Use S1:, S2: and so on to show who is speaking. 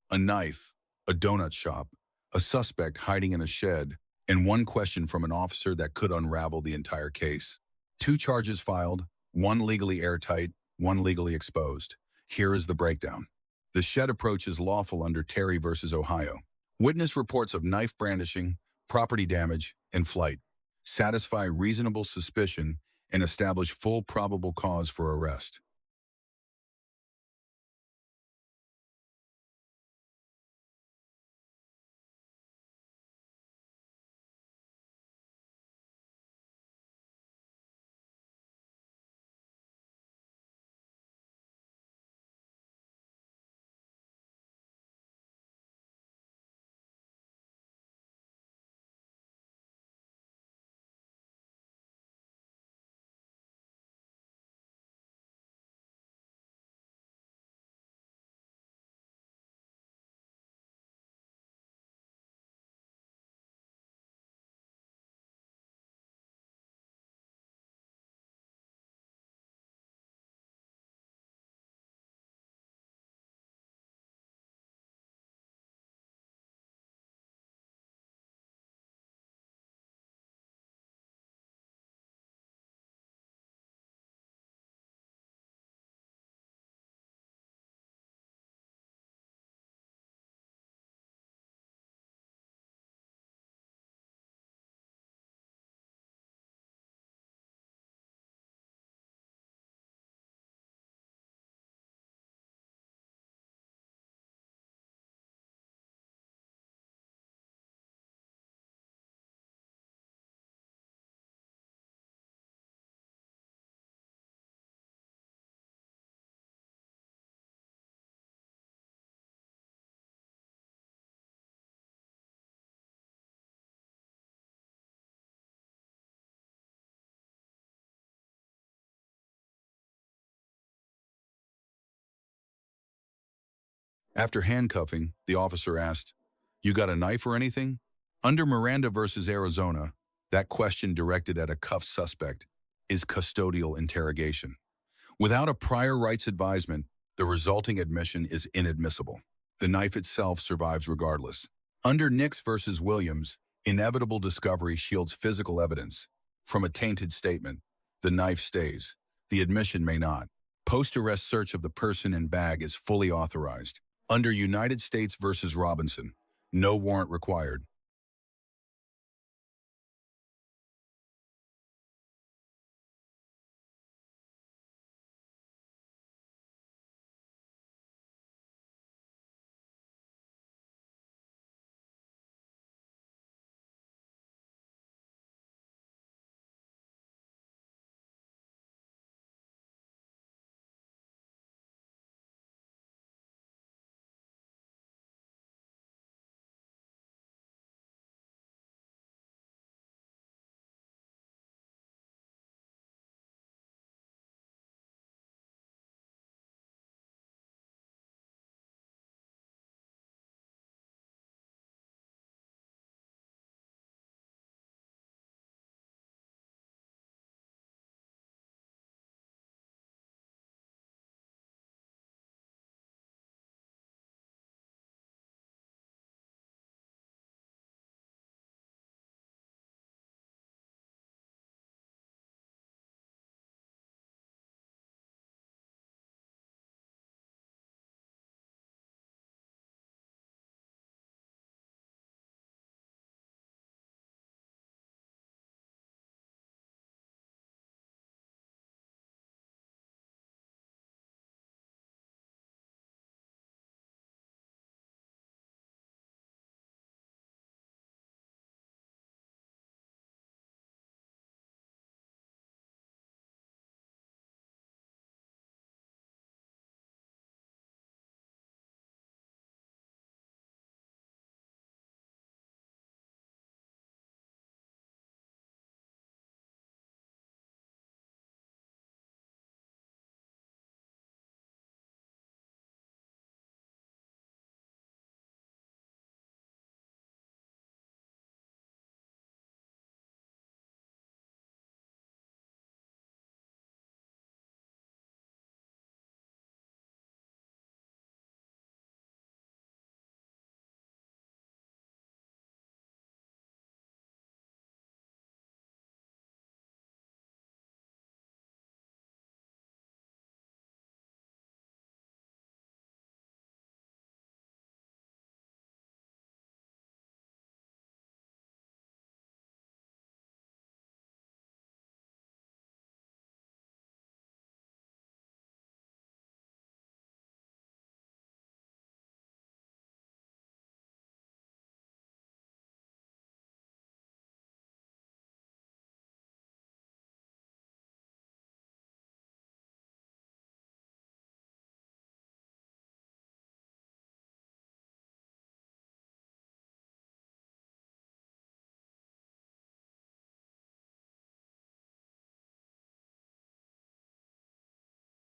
S1: a knife, a donut shop, a suspect hiding in a shed, and one question from an officer that could unravel the entire case. 2 charges filed, one legally airtight, one legally exposed. Here is the breakdown. The shed approach is lawful under Terry versus Ohio. Witness reports of knife brandishing, property damage, and flight satisfy reasonable suspicion and establish full probable cause for arrest. After handcuffing, the officer asked, "You got a knife or anything?" Under Miranda versus Arizona, that question directed at a cuffed suspect is custodial interrogation. Without a prior rights advisement, the resulting admission is inadmissible. The knife itself survives regardless. Under Nix versus Williams, inevitable discovery shields physical evidence. From a tainted statement, the knife stays. The admission may not. Post-arrest search of the person and bag is fully authorized. Under United States versus Robinson, no warrant required.